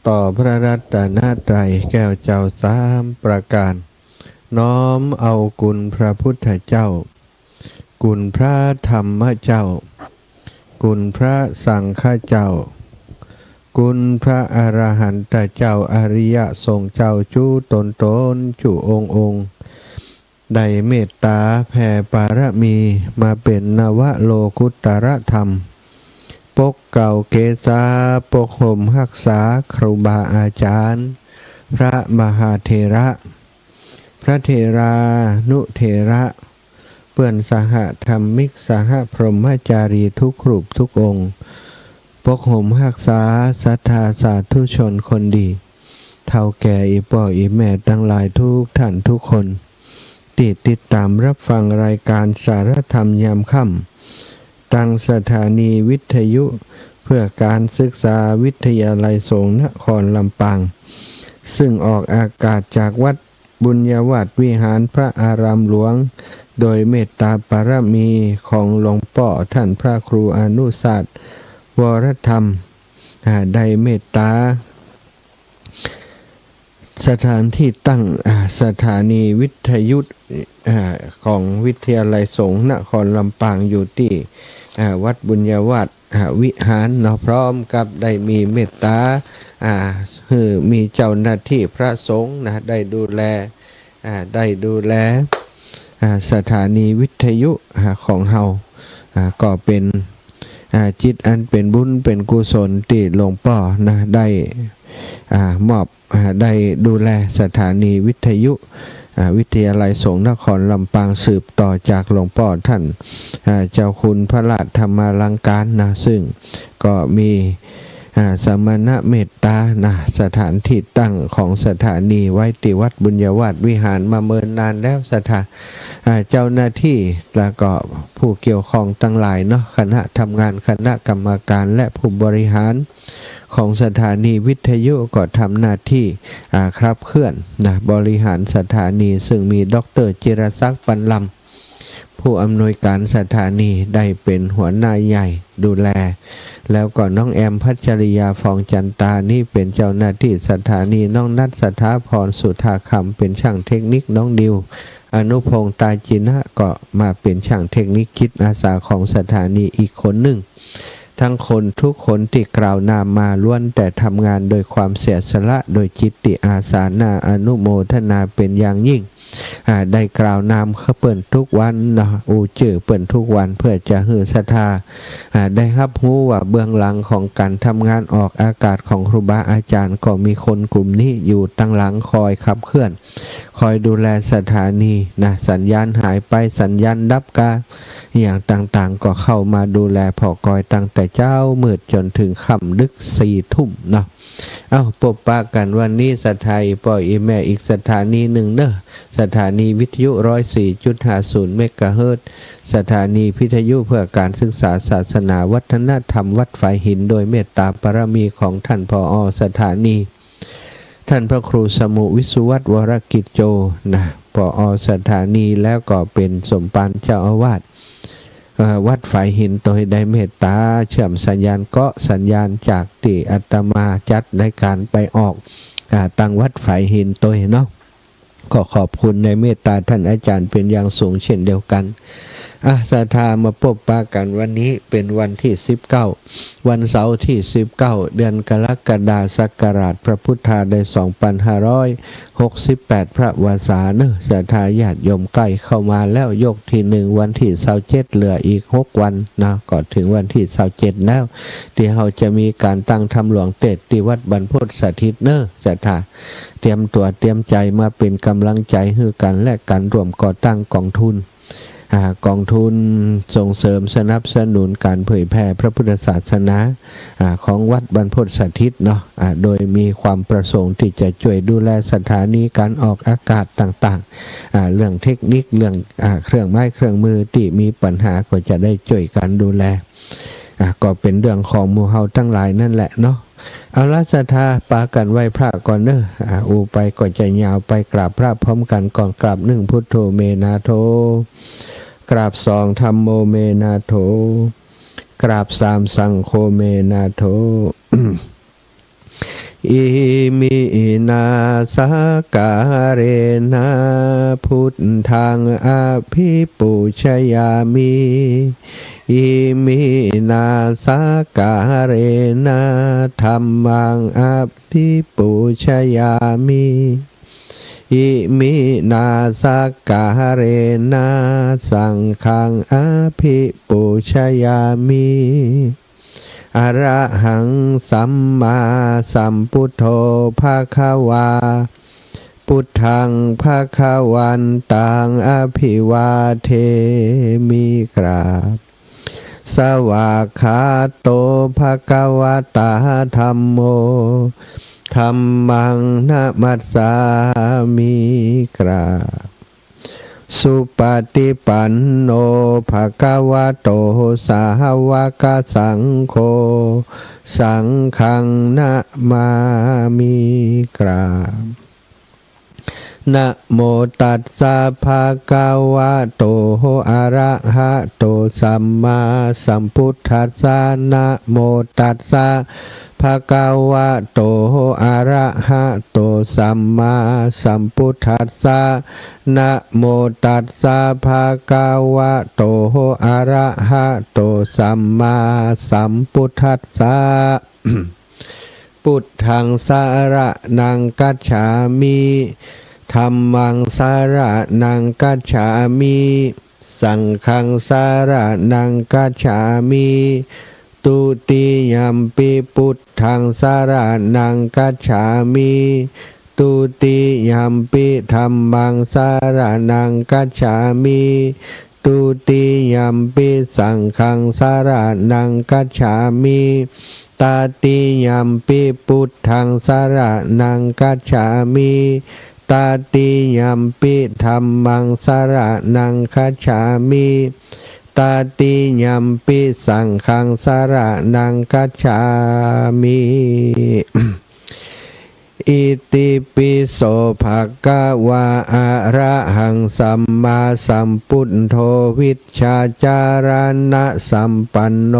ต่อพระรัตนตรัยแก้วเจ้าสามประการ น้อมเอากุณพระพุทธเจ้ากุณพระธรรมเจ้ากุณพระสังฆเจ้ากุณพระอรหันตเจ้าอริยสงฆ์เจ้าจูตนจุองค์ได้เมตตาแผ่ปารมีมาเป็นนวโลกุตรธรรมปกเก่าเกษาปกห่มรักษาครูบาอาจารย์พระมหาเถระพระเถรานุเถระเพื่อนสหธรรมิกสหพรหมจารีทุกรูปทุกองค์ปกห่มรักษาศรัทธาสาธุชนคนดีเท่าแก่อีพ่ออีแม่ทั้งหลายทุกท่านทุกคนติดตามรับฟังรายการสารธรรมยามค่ำตั้งสถานีวิทยุเพื่อการศึกษาวิทยาลัยสงฆ์นครลำปางซึ่งออกอากาศจากวัดบุญญาวาสวิหารพระอารามหลวงโดยเมตตาปารมีของหลวงพ่อท่านพระครูอนุศาสตร์วรธรรมได้เมตตาสถานที่ตั้งสถานีวิทยุของวิทยาลัยสงฆ์นครลำปางอยู่ที่วัดบุญญาวาสวิหารเนาะพร้อมกับได้มีเมตตามีเจ้าหน้าที่พระสงฆ์นะได้ดูแลสถานีวิทยุของเฮาก็เป็นจิตอันเป็นบุญเป็นกุศลที่หลวงพ่อนะได้มอบได้ดูแลสถานีวิทยุวิทยาลัยสงฆ์นครลำปางสืบต่อจากหลวงพ่อท่านเจ้าคุณพระราชธรรมาลังการนะซึ่งก็มีสมณะเมตตานะสถานที่ตั้งของสถานีไว้ที่วัดบุญญาวาสวิหารมาเมินนานแล้วเจ้าหน้าที่แล้วก็ผู้เกี่ยวข้องทั้งหลายเนาะคณะทำงานคณะกรรมการและผู้บริหารของสถานีวิทยุก็ทำหน้าที่ครับเคลื่อนนะบริหารสถานีซึ่งมีดร.จิรศักดิ์ปันลำผู้อำนวยการสถานีได้เป็นหัวหน้าใหญ่ดูแลแล้วก็น้องแอมพัชริยาฟองจันตานี่เป็นเจ้าหน้าที่สถานีน้องนัทสถาพรสุธาคำเป็นช่างเทคนิคน้องดิวอนุพงษ์ตาจินะก็มาเป็นช่างเทคนิคคิดอาสาของสถานีอีกคนหนึ่งทั้งคนทุกคนที่กล่าวนามมาล้วนแต่ทำงานโดยความเสียสละโดยจิตติอาสานาอนุโมทนาเป็นอย่างยิ่งได้กล่าวนามเขาเปิ่นทุกวันนะจื่อเปิ่นทุกวันเพื่อจะหือศรัทธาได้รับรู้ว่าเบื้องหลังของการทำงานออกอากาศของครูบาอาจารย์ก็มีคนกลุ่มนี้อยู่ตั้งหลังคอยขับเคลื่อนคอยดูแลสถานีนะสัญญาณหายไปสัญญาณดับกาอย่างต่างๆก็เข้ามาดูแลพอกอยตั้งแต่เจ้ามืดจนถึงค่ำดึก4 ทุ่มเนาะพบปะกันวันนี้สถานีปอยแม่อีกสถานีหนึ่งเนอะสถานีวิทยุ 104.50 เมกะเฮิรตซ์สถานีวิทยุเพื่อการศึกษาศาสนาวัฒนธรรมวัดฝายหินโดยเมตตาปารมีของท่านผอ.สถานีท่านพระครูสมุวิสุวัฒน์วรกิจโจนะผอ.สถานีแล้วก็เป็นสมภารเจ้าอาวาสวัดฝายหินโดยได้เมตตาเชื่อมสัญญาณเกาะสัญญาณจากที่อาตมาจัดในการไปออกตั้งวัดฝายหินโดยเนาะก็ขอบคุณในเมตตาท่านอาจารย์เป็นอย่างสูงเช่นเดียวกันศรัทธามาพบปะกันวันนี้เป็นวันที่19วันเสาร์ที่19เดือนกรกฎาคมศักราชพระพุทธาได้2568พระวาสาเนอะศรัทธาญาติโยมใกล้เข้ามาแล้วยกที่1วันที่27เหลืออีก6วันนะก็ถึงวันที่27แล้วที่เราจะมีการตั้งธรรมหลวงเตศที่วัดบรรพตสถิตเนอะศรัทธาเตรียมตัวเตรียมใจมาเป็นกำลังใจให้กันและการร่วมก่อตั้งกองทุนส่งเสริมสนับสนุนการเผยแพร่พระพุทธศาสนาของวัดบรรพตสถิตเนาะโดยมีความประสงค์ที่จะช่วยดูแลสถานีการออกอากาศต่างๆเรื่องเทคนิคเรื่องเครื่องไม้เครื่องมือที่มีปัญหาก็จะได้ช่วยกันดูแลก็เป็นเรื่องของหมู่เฮาทั้งหลายนั่นแหละเนาะเอาละศรัทธาปากันไหว้พระก่อนเนอะไปก็จะยาวไปกราบพระพร้อมกันก่อนกราบ1พุทโธเมนาโธกราบ2ธัมโมเมนาโถกราบ3สังโฆเมนาโถ อิมินาสการเณพุทธังอภิปูชยามิอิมินาสการเณธัมมังอภิปูชยามิอิมินาสการเณสังฆังอภิปูชยามิอระหังสัมมาสัมพุทโธภควาพุทธังภควันตังอภิวาเทมิกราบสวากขาโตภควตาธัมโมธัมมังนะมัสสามิกราบสุปฏิปันโนภควโตสาวกสังโฆสังฆังนะมามิกราบนะโมตัสสะภะคะวะโตอะระหะโตสัมมาสัมพุทธัสสะนะโมตัสสะภะคะวะโตอะระหะโตสัมมาสัมพุทธัสสะนะโมตัสสะภะคะวะโตอะระหะโตสัมมาสัมพุทธัสสะ พุทธังสรณังคัจฉามิธัมมังสรณังคัจฉามิสังฆังสรณังคัจฉามิตุติยัมปิพุทธังสรณังคัจฉามิตุติยัมปิธัมมังสรณังคัจฉามิตุติยัมปิสังฆังสรณังคัจฉามิตาติยัมปิพุทธังสรณังคัจฉามิตาติยัมปิธัมมังสรณังคัจฉามิตาติยัมปิสังฆังสรณังคัจฉามิ อิติปิโสภะคะวะอะระหังสัมมาสัมพุทโธวิชชาจารณะสัมปันโน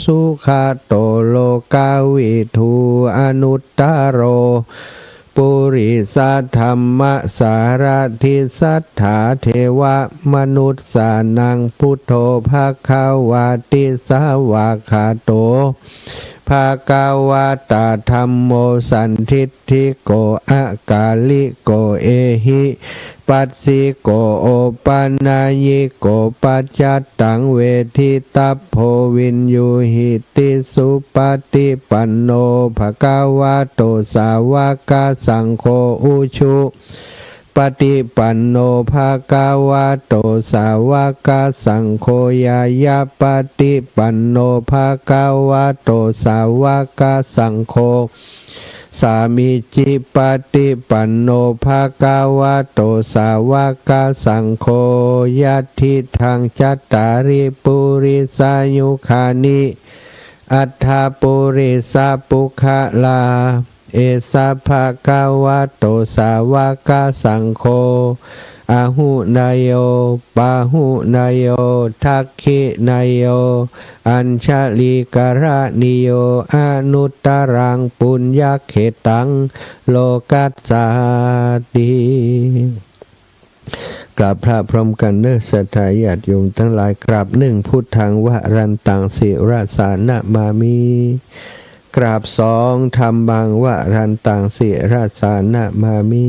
สุขโตโลกาวิทูอนุตตโรปุริสัทธัมมสารทิสัทธาเทวมนุษสานังพุทโธภควาติสาวาคาโตภควตาธัมโมสันทิฏฐิโกอากาลิโกเอหิปัสสิโกโอปันนายิโกปัจจัตตังเวทิตัพโพวินยูหิติสุปฏิปันโนภควโตสาวกสังโฆอุชุปฏิปันโนภควโตสาวกสังโฆยายาปฏิปันโนภควโตสาวกสังโฆสามิจิปฏิปันโนภควโตสาวกสังโฆยัตถิทังจัตตาริปุริสายุคานิอัฏฐปุริสาปุคลาเอสะภะคะวะโตสาวกสังโฆอาหุนายโยปาหุนายโยทักขินายโยอัญชลีกระนิโยอนุตตรังปุญญเขตังโลกัสสาติกราบพระพร้อมกันเนศรัทธาญาติโยมทั้งหลายกราบหนึ่งพุทธังวรันตังสิราสานะมามิกราบสองธัมมังวรันตังสิราสานะมามิ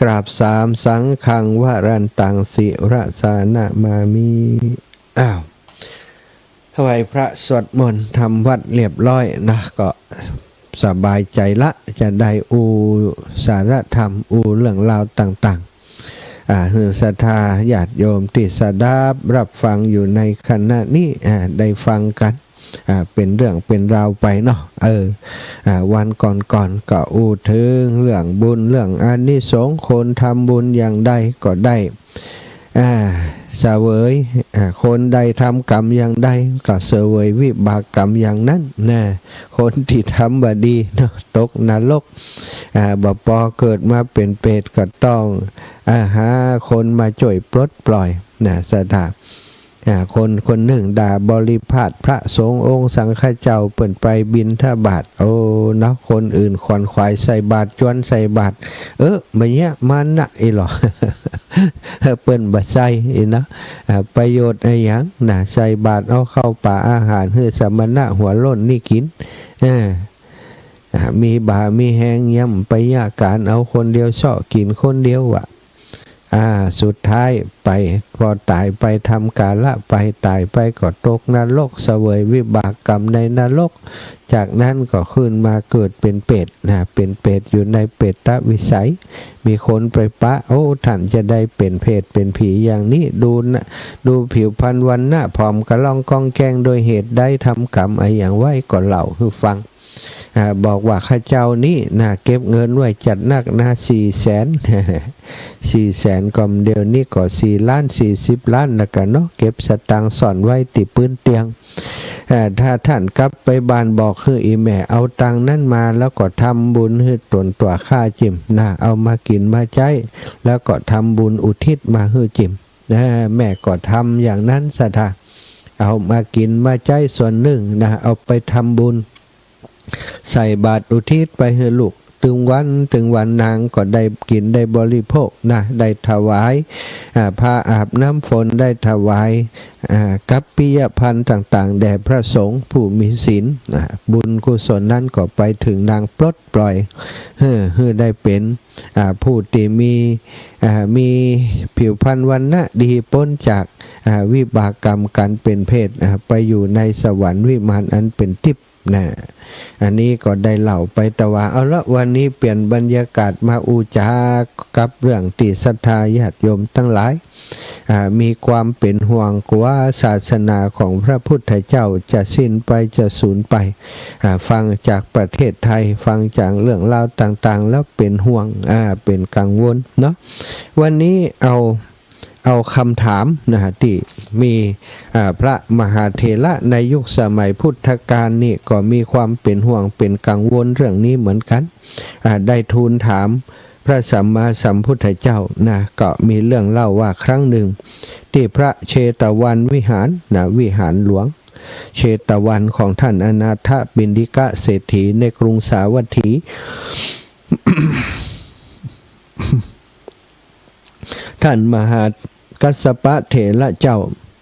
กราบสามสังฆังวรันตังสิราสานะมามิถวายพระสวดมนต์ทำวัดเรียบร้อยนะก็สบายใจละจะได้สารธรรมเรื่องราวต่างๆศรัทธาญาติโยมที่สดับรับฟังอยู่ในขณะนี้ได้ฟังกันเป็นเรื่องเป็นราวไปเนาะวันก่อนก็ถึงเรื่องบุญเรื่องอานิสงส์คนทำบุญอย่างใดก็ได้เสวยคนใดทำกรรมอย่างใดก็เสวยวิบากกรรมอย่างนั้นนะคนที่ทำบดีเนาะตกนรกบ่พอเกิดมาเป็นเปรตก็ต้องหาคนมาช่วยปลดปล่อยนะสถา คนหนึ่งด่าบริพาทพระสงฆ์องค์สังฆเจ้าเปิ่นไปบิณฑบาตโอ้เนาะคนอื่นขวัญขวายใส่บาตรจวนใส่บาตรมันเนี้ยมันนะอีหรอ เปิ้นบ่ใส่อีนะประโยชน์อะไรอย่างนะใส่บาตรเอาเข้าป่าอาหารเพื่อสมณะหัวล้นนี่กินมีบ่ามีแหงย่ำไปยาการเอาคนเดียวชอบกินคนเดียวว่ะสุดท้ายไปพอตายไปทำกาละไปตายไปก็ตกนรกเสวยวิบากกรรมในนรกจากนั้นก็ขึ้นมาเกิดเป็นเป็ดเป็นเป็ดอยู่ในเป็ดตะวิสัยมีคนไปปะโอ้ท่านจะได้เป็นเพศเป็นผีอย่างนี้ดูผิวพรรณวันหน้าผอมกระล่องกองแกงโดยเหตุได้ทำกรรมอะไรอย่างไว้ก็เล่าให้ฟังบอกว่าข้าเจ้านี่เก็บเงินไว้จัดนัก400,000 กอมเดียวนี่ก็4,40,000,000แล้วกันเนาะเก็บสตางค์ซ่อนไว้ติพื้นเตียงถ้าท่านกลับไปบ้านบอกคืออีแม่เอาตังนั้นมาแล้วก็ทำบุญให้ตนตัวข้าจิมเอามากินมาใช้แล้วก็ทำบุญอุทิศมาให้จิมแม่ก็ทำอย่างนั้นซะท่าเอามากินมาใช้ส่วนหนึ่งเอาไปทำบุญใส่บาตรอุทิศไปให้ลูกถึงวันนางก็ได้กินได้บริโภคได้ถวายผ้าอาบน้ำฝนได้ถวายกัปปิยพันธ์ต่างๆแด่พระสงฆ์ผู้มีศีลบุญกุศลนั้นก็ไปถึงนางปลดปล่อยให้ได้เป็นผู้ที่มีผิวพรรณวรรณะดีพ้นจากวิบากกรรมการเป็นเพศไปอยู่ในสวรรค์วิมานอันเป็นทิพย์อันนี้ก็ได้เล่าไปแต่ว่าเอาละวันนี้เปลี่ยนบรรยากาศมาอุจากับเรื่องติศรัทธาญาติโยมทั้งหลายมีความเป็นห่วงกว่าศาสนาของพระพุทธเจ้าจะสิ้นไปจะสูญไปฟังจากประเทศไทยฟังจากเรื่องราวต่างๆแล้วเป็นห่วงเป็นกังวลเนาะวันนี้เอาคำถามที่มีพระมหาเถระในยุคสมัยพุทธกาลนี่ก็มีความเป็นห่วงเป็นกังวลเรื่องนี้เหมือนกันได้ทูลถามพระสัมมาสัมพุทธเจ้าก็มีเรื่องเล่าว่าครั้งหนึ่งที่พระเชตวันวิหารวิหารหลวงเชตวันของท่านอนาถบิณฑิกะเศรษฐีในกรุงสาวัตถี ท่านมหากัสสปะเถระเจ้า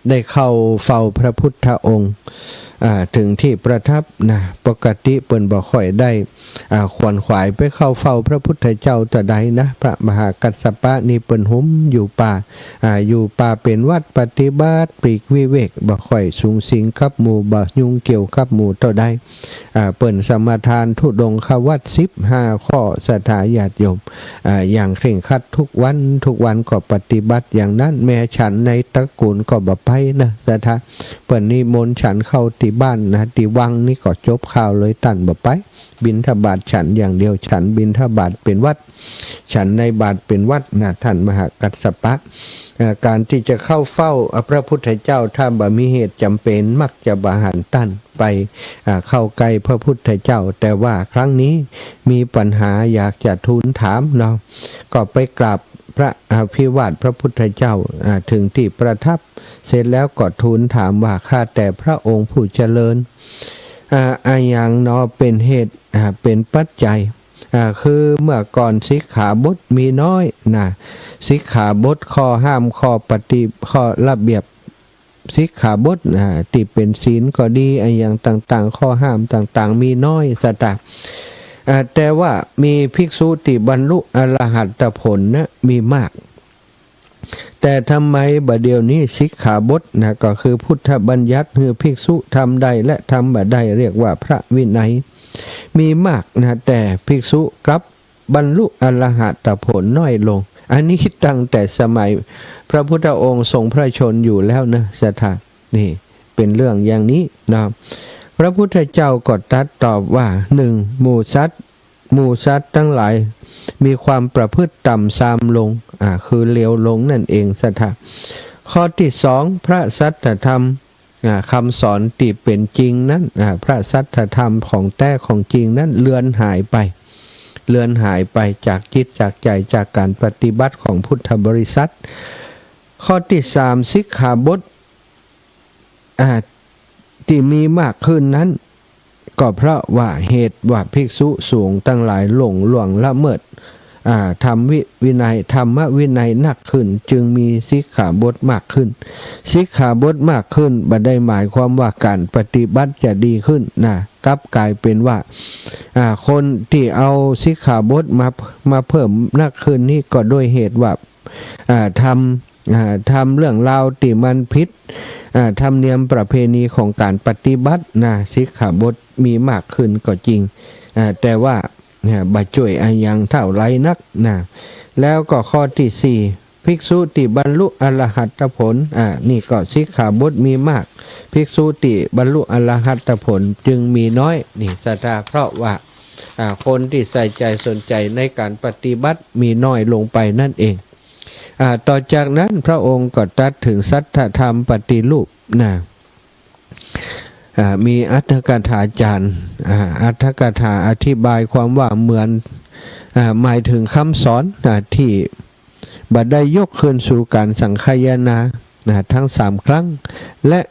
ได้เข้าเฝ้าพระพุทธองค์ถึงที่ประทับปกติเปิ้นบ่ค่อยได้ขวนขวายไปเข้าเฝ้าพระพุทธเจ้าแต่ใดพระมหากัสสปะนี่เปิ้นหุ้มอยู่ป่าเป็นวัดปฏิบัติปลีกวิเวกบ่ค่อยสูงสิงกับหมู่บ่ยุ่งเกี่ยวกับหมู่เท่าใดเปิ้นสมาทานธุดงควัตร15ข้อศรัทธาญาติโยมอย่างเคร่งครัดทุกวันก็ปฏิบัติอย่างนั้นแม้ฉันในตระกูลก็บ่ไปศรัทธาเปิ้นนิมนต์ฉันเข้าที่บ้านที่วังนี่ก็จบข่าวเลยตันบ่ไปบิณฑบาตฉันอย่างเดียวฉันบิณฑบาตเป็นวัดฉันในบาตเป็นวัดท่านมหากัสสปะการที่จะเข้าเฝ้าพระพุทธเจ้าถ้าบ่มีเหตุจำเป็นมักจะบาหันตั้นไปเข้าใกล้พระพุทธเจ้าแต่ว่าครั้งนี้มีปัญหาอยากจะทูลถามก็ไปกราบพระอภิวาทพระพุทธเจ้าถึงที่ประทับเสร็จแล้วก็ทูลถามว่าข้าแต่พระองค์ผู้เจริญอย่างเป็นเหตุเป็นปัจจัยคือเมื่อก่อนสิกขาบทมีน้อยสิกขาบทข้อห้ามข้อปฏิข้อระเบียบสิกขาบทที่เป็นศีลก็ดีอย่างต่างๆข้อห้ามต่างๆมีน้อยสตาแต่ว่ามีภิกษุที่บรรลุอรหัตผลมีมากแต่ทำไมบัดเดี๋ยวนี้สิกขาบทก็คือพุทธบัญญัติคือภิกษุทำได้และทำบ่ได้เรียกว่าพระวินัยมีมากแต่ภิกษุกลับบรรลุอรหัตผลน้อยลงอันนี้ตั้งแต่สมัยพระพุทธองค์ทรงพระชนอยู่แล้วสถานนี่เป็นเรื่องอย่างนี้พระพุทธเจ้าก็ตรัสตอบว่า1หมู่สัตว์ทั้งหลายมีความประพฤติต่ำทรามลงคือเลวลงนั่นเองสถานข้อที่2พระสัทธธรรมคำสอนที่เป็นจริงนั้นพระสัทธธรรมของแท้ของจริงนั้นเลือนหายไปจากจิตจากใจจากการปฏิบัติของพุทธบริษัทข้อที่3สิกขาบท ที่มีมากขึ้นนั้นก็เพราะว่าเหตุว่าภิกษุสูงตั้งหลายหลงล่วงละเมิดธรรมวินัยธรรมวินัยหนักขึ้นจึงมีสิกขาบทมากขึ้นสิกขาบทมากขึ้นบ่ได้หมายความว่าการปฏิบัติจะดีขึ้นนะกลับกลายเป็นว่าคนที่เอาสิกขาบทมาเพิ่มหนักขึ้นนี่ก็โดยเหตุว่าทำเรื่องราวที่มันผิดธรรมเนียมประเพณีของการปฏิบัตินะสิกขาบทมีมากขึ้นก็จริงแต่ว่าบ่ช่วยอย่างเท่าไรนักนะแล้วก็ข้อที่4ภิกษุที่บรรลุอรหัตผลนี่ก็สิกขาบทมีมากภิกษุที่บรรลุอรหัตผลจึงมีน้อยนี่ศรัทธาเพราะว่าคนที่ใส่ใจสนใจในการปฏิบัติมีน้อยลงไปนั่นเองต่อจากนั้นพระองค์ก็ตรัสถึงสัทธธรรมปฏิรูปนะมีอัตถกถาจารย์อัตถกถาอธิบายความว่าเหมือนหมายถึงคำสอนที่บัดได้ยกขึ้นสู่การสังคายนาทั้ง3ครั้งและ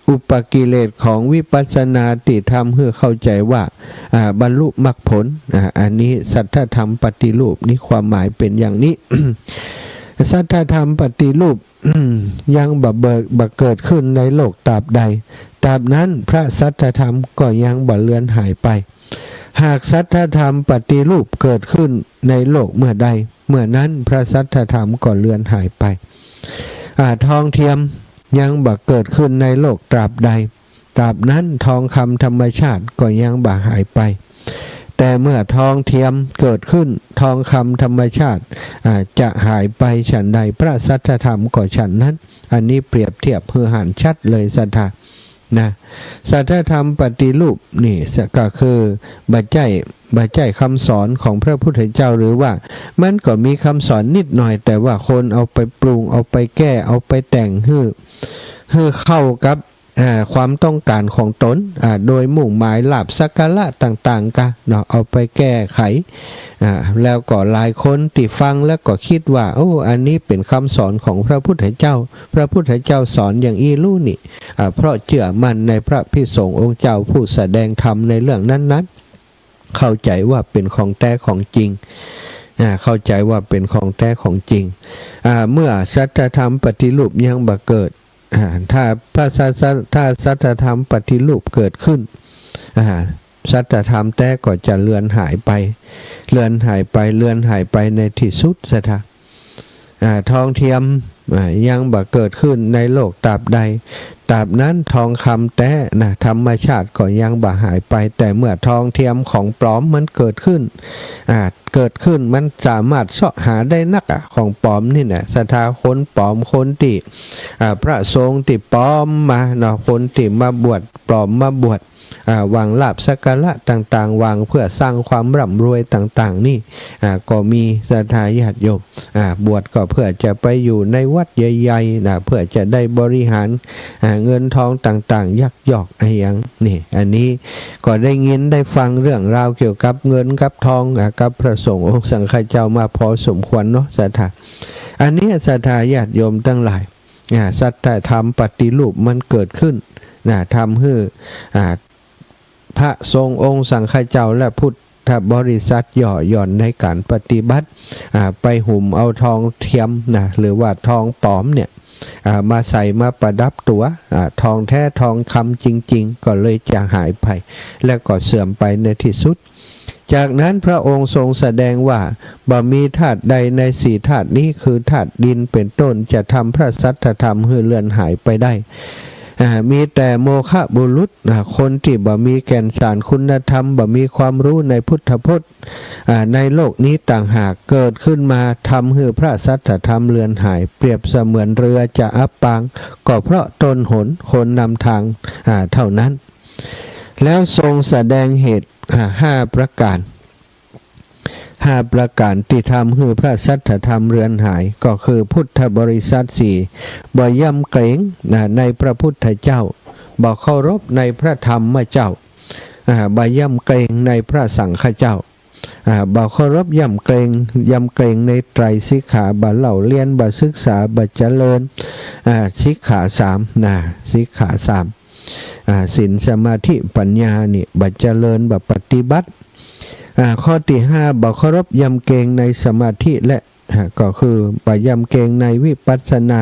อุปกิเลสของวิปัสสนาติทำให้เข้าใจว่าบรรลุมรรคผลอันนี้สัทธธรรมปฏิรูปนี่ความหมายเป็นอย่างนี้ สัทธธรรมปฏิรูปยังบ่เกิดขึ้นในโลกตราบใดตราบนั้นพระสัทธธรรมก็ยังบ่เลือนหายไปหากสัทธธรรมปฏิรูปเกิดขึ้นในโลกเมื่อใดเมื่อนั้นพระสัทธธรรมก็เลือนหายไปทองเทียมยังบ่เกิดขึ้นในโลกตราบใดตราบนั้นทองคำธรรมชาติก็ยังบ่หายไปแต่เมื่อทองเทียมเกิดขึ้นทองคำธรรมชาติจะหายไปฉันใดพระสัทธธรรมก็ฉันนั้นอันนี้เปรียบเทียบเพื่อหันชัดเลยสัทธานะสัทธธรรมปฏิรูปนี่ก็คือบัจจัยคำสอนของพระพุทธเจ้าหรือว่ามันก็มีคำสอนนิดหน่อยแต่ว่าคนเอาไปปรุงเอาไปแก้เอาไปแต่งให้เข้ากับความต้องการของตนโดยมุ่งหมายลาภสักการะต่างๆกันเนาะเอาไปแก้ไขแล้วก็หลายคนที่ฟังแล้วก็คิดว่าโอ้อันนี้เป็นคำสอนของพระพุทธเจ้าพระพุทธเจ้าสอนอย่างอีลู่นี่เพราะเชื่อมั่นในพระภิกษุองค์เจ้าผู้แสดงธรรมในเรื่องนั้นๆเข้าใจว่าเป็นของแท้ของจริงเข้าใจว่าเป็นของแท้ของจริงเมื่อสัทธธรรมปฏิรูปยังบ่เกิดถ้าสัทธธรรมปฏิรูปเกิดขึ้นสัทธธรรมแต่ก็จะเลือนหายไปในที่สุดสัทธาทองเทียมยังบ่เกิดขึ้นในโลกตราบใดตราบนั้นทองคำแท้ธรรมชาติก็ยังบ่หายไปแต่เมื่อทองเทียมของปลอมมันเกิดขึ้นมันสามารถเสาะหาได้นักของปลอมนี่นะสัทธาคนปลอมคนที่พระสงฆ์ที่ปลอมมาเนาะคนที่มาบวชปลอมมาบวชวางลาภสักการะต่างๆวางเพื่อสร้างความร่ำรวยต่างๆนี่ก็มีศรัทธาญาติโยมบวชก็เพื่อจะไปอยู่ในวัดใหญ่ๆเพื่อจะได้บริหารเงินทองต่างๆยักยอกอะไรอย่างนี่อันนี้ก็ได้ยินได้ฟังเรื่องราวเกี่ยวกับเงินกับทองกับพระสงฆ์องค์สังฆเจ้ามาพอสมควรเนาะศรัทธาอันนี้ศรัทธาญาติโยมทั้งหลายสัทธธรรมปฏิรูปมันเกิดขึ้นทำให้พระทรงองค์สังฆเจ้าและพุทธบริษัทย่อหย่อนในการปฏิบัติไปหุ่มเอาทองเทียมหรือว่าทองปลอมเนี่ยมาใส่มาประดับตัวทองแท้ทองคำจริงๆก็เลยจะหายไปและก็เสื่อมไปในที่สุดจากนั้นพระองค์ทรงแสดงว่าบ่มีธาตุใดใน4ธาตุนี้คือธาตุดินเป็นต้นจะทำพระสัทธธรรมให้เลือนหายไปได้มีแต่โมฆะบุรุษคนที่บ่มีแก่นสารคุณธรรมบ่มีความรู้ในพุทธพจน์ในโลกนี้ต่างหากเกิดขึ้นมาทำให้พระสัทธธรรมเลือนหายเปรียบเสมือนเรือจะอับปางก็เพราะต้นหนคนนำทางเท่านั้นแล้วทรงแสดงเหตุ5ประการที่ทำให้พระสัทธธรรมเรือนหายก็คือพุทธบริษัท4บ่ย่ำเกรงในพระพุทธเจ้าบ่เคารพในพระธรรมเจ้าบ่ย่ำเกรงในพระสังฆเจ้า บ่เคารพยำเกรงในไตรสิกขาบ่เล่าเรียนบ่ศึกษาบ่เจริญสิกขา3นะสิกขา3ศีลสมาธิปัญญานี่บ่เจริญบ่ปฏิบัติข้อที่5บ่เคารพยำเกรงในสมาธิและก็คือบ่ยำเกรงในวิปัสสนา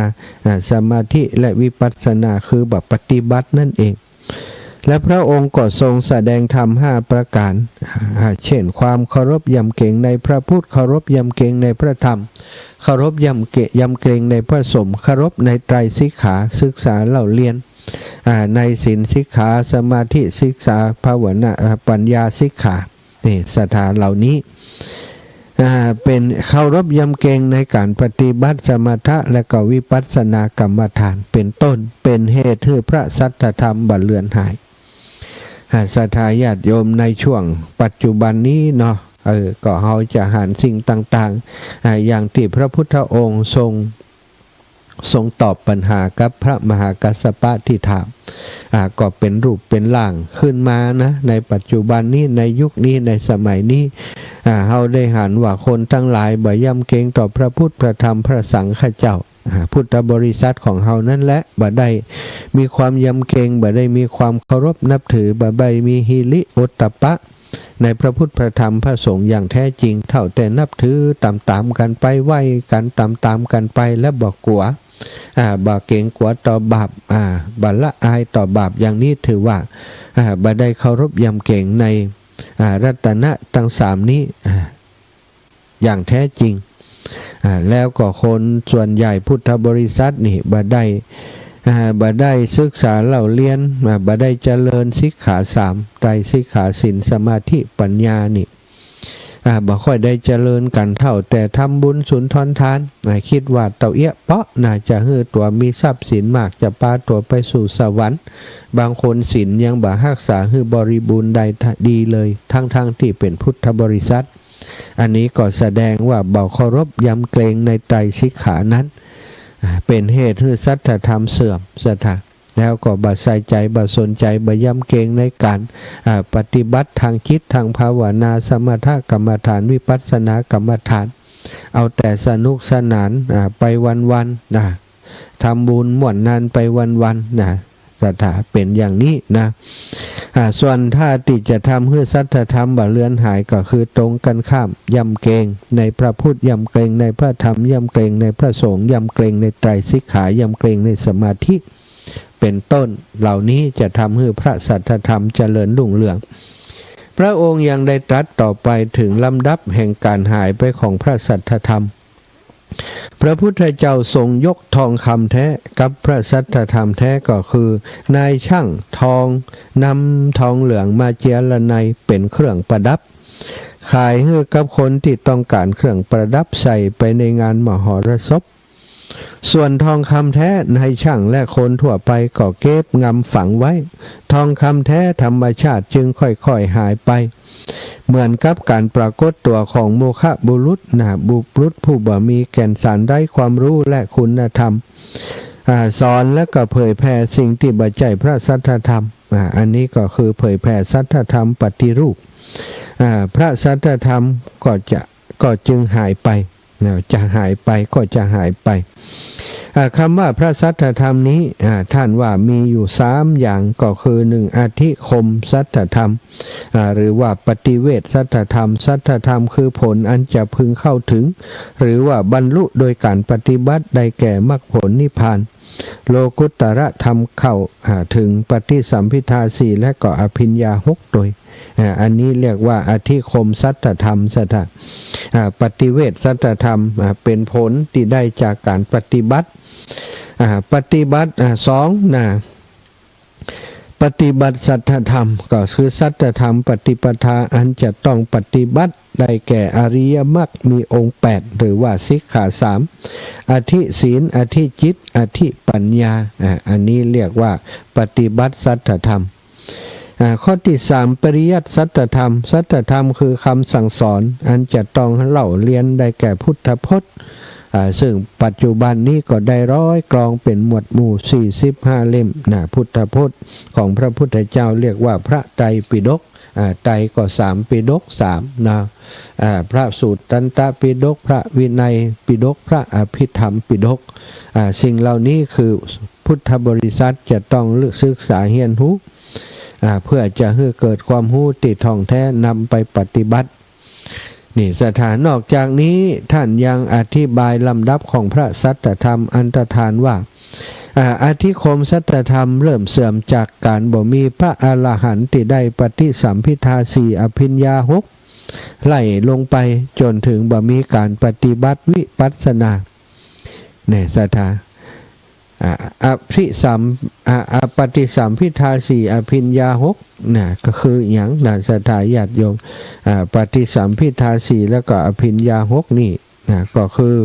สมาธิและวิปัสสนาคือบ่ปฏิบัตินั่นเองและพระองค์ก็ทรงแสดงธรรม5ประการเช่นความเคารพยำเกรงในพระพุทธเคารพยำเกรงในพระธรรมเคารพยำเกรงในพระสงฆ์เคารพในไตรสิกขาศึกษาเล่าเรียนในศีลสิกขาสมาธิสิกขาภาวนาปัญญาสิกขานี่สถานเหล่านี้เป็นเคารพยำเกรงในการปฏิบัติสมถะและก็วิปัสสนากรรมฐานเป็นต้นเป็นเหตุให้พระสัทธธรรมบัดเลือนหายศรัทธาญาติโยมในช่วงปัจจุบันนี้เนาะก็เราจะหาสิ่งต่างๆอย่างที่พระพุทธองค์ทรงตอบปัญหากับพระมหากัสสปะที่ถามก็เป็นรูปเป็นร่างขึ้นมานะในปัจจุบันนี้ในยุคนี้ในสมัยนี้เราได้หันว่าคนทั้งหลายบ่ยำเกรงต่อพระพุทธพระธรรมพระสังฆเจ้าพุทธบริษัทของเฮานั่นแหละบ่ได้มีความยำเกรงบ่ได้มีความเคารพนับถือบ่ได้มีหิริโอตตัปปะในพระพุทธพระธรรมพระสงฆ์อย่างแท้จริงเท่าแต่นับถือตามๆกันไปไหว้กันตามๆกันไปและบ่กลัวบ่เกรงกลัวต่อบาปบ่ละอายต่อบาปอย่างนี้ถือว่าบ่ได้เคารพยำเกรงในรัตนะทั้ง3นี้อย่างแท้จริงแล้วก็คนส่วนใหญ่พุทธบริษัทนี่บ่ได้ศึกษาเล่าเรียนบ่ได้เจริญสิกขา3ไตรสิกขาศีลสมาธิปัญญานี่บ่ค่อยได้เจริญกันเท่าแต่ทำบุญสุนทรทานคิดว่าเต่าเอี้ยเปาะน่าจะฮื้อตัวมีทรัพย์สินมากจะพาตัวไปสู่สวรรค์บางคนศีลยังบ่รักษาฮื้อบริบูรณ์ใดดีเลยทั้งที่เป็นพุทธบริษัทอันนี้ก็แสดงว่าบ่เคารพยำเกรงในไตรสิกขานั้นเป็นเหตุให้สัทธธรรมเสื่อมศรัทธาแล้วก็บ่ใส่ใจบ่สนใจบ่ยำเกรงในการปฏิบัติทางจิตทางภาวนาสมถกรรมฐานวิปัสสนากรรมฐานเอาแต่สนุกสนานไปวันๆนะทำบุญม่วนนานไปวันๆนะศรัทธาเป็นอย่างนี้นะส่วนถ้าติจะทำให้สัทธธรรมบ่เลือนหายก็คือตรงกันข้ามยำเกรงในพระพุทธยำเกรงในพระธรรมยำเกรงในพระสงฆ์ยำเกรงในไตรสิกขายำเกรงในสมาธิเป็นต้นเหล่านี้จะทำให้พระสัทธธรรมเจริญรุ่งเรืองพระองค์ยังได้ตรัสต่อไปถึงลำดับแห่งการหายไปของพระสัทธธรรมพระพุทธเจ้าทรงยกทองคำแท้กับพระสัทธธรรมแท้ก็คือนายช่างทองนำทองเหลืองมาเจียระไนเป็นเครื่องประดับขายให้กับคนที่ต้องการเครื่องประดับใส่ไปในงานมหรสพส่วนทองคำแท้นายช่างและคนทั่วไปก็เก็บงำฝังไว้ทองคำแท้ธรรมชาติจึงค่อยๆหายไปเหมือนกับการปรากฏตัวของโมฆะบุรุษบุรุษผู้บ่มีแก่นสารได้ความรู้และคุณธรรมสอนและก็เผยแผ่สิ่งที่บ่ใจพระสัทธธรรมอันนี้ก็คือเผยแผ่สัทธธรรมปฏิรูปพระสัทธธรรมก็จึงหายไปจะหายไปก็จะหายไปคำว่าพระสัทธธรรมนี้ท่านว่ามีอยู่3อย่างก็คือ1อธิคมสัทธธรรมหรือว่าปฏิเวทสัทธธรรมสัทธธรรมคือผลอันจะพึงเข้าถึงหรือว่าบรรลุโดยการปฏิบัติได้แก่มรรคผลนิพพานโลกุตตรธรรมเข้าถึงปฏิสัมภิทา4และก็อภิญญา6โดยอันนี้เรียกว่าอธิคมสัทธธรรมสัทธปฏิเวทสัทธธรรมเป็นผลที่ได้จากการปฏิบัติ2ปฏิบัติสัทธธรรมก็คือสัทธธรรมปฏิปทาอันจะต้องปฏิบัติได้แก่อริยมรรคมีองค์8หรือว่าสิกขา3อธิศีลอธิจิตอธิปัญญาอันนี้เรียกว่าปฏิบัติสัทธธรรมข้อที่3ปริยัติสัทธธรรมสัทธธรรมคือคำสั่งสอนอันจะต้องเล่าเรียนได้แก่พุทธพจน์ ซึ่งปัจจุบันนี้ก็ได้100 กลองเป็นหมวดหมู่45 เล่มนะพุทธพจน์ของพระพุทธเจ้าเรียกว่าพระไตรปิฎกไตรก็3ปิฎก3นะพระสูตรตันตปิฎกพระวินัยปิฎกพระอภิธรรมปิฎกสิ่งเหล่านี้คือพุทธบริษัทจะต้องศึกษาเรียนรู้เพื่อจะให้เกิดความรู้ติดท่องแท้นำไปปฏิบัตินี่สถานนอกจากนี้ท่านยังอธิบายลำดับของพระสัตตธรรมอันตรธานว่าอธิคมสัตตธรรมเริ่มเสื่อมจากการบ่มีพระอรหันต์ที่ได้ปฏิสัมภิทา4อภิญญา6ไล่ลงไปจนถึงบ่มีการปฏิบัติวิปัสสนาเนี่ยสถานปฏิสัมภิทา4อภิญญา6นะก็คืออย่างนั้นสถานญาติโยมปฏิสัมภิทา4แล้วก็อภิญญา6นี่นะก็คือ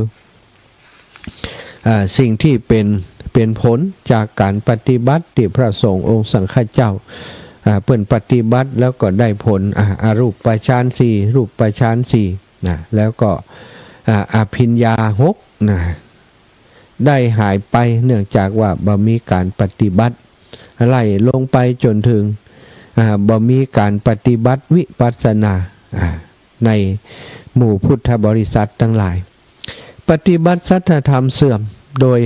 สิ่งที่เป็นผลจากการปฏิบัติที่พระสงฆ์องค์สังฆเจ้าเปิ่นปฏิบัติแล้วก็ได้ผลอรูปฌาน4รูปฌาน4นะแล้วก็อภิญญา6นะได้หายไปเนื่องจากว่าบ่มีการปฏิบัติไล่ลงไปจนถึงบ่มีการปฏิบัติวิปัสสนาในหมู่พุทธบริษัททั้งหลายปฏิบัติสัทธธรรมเสื่อมโดย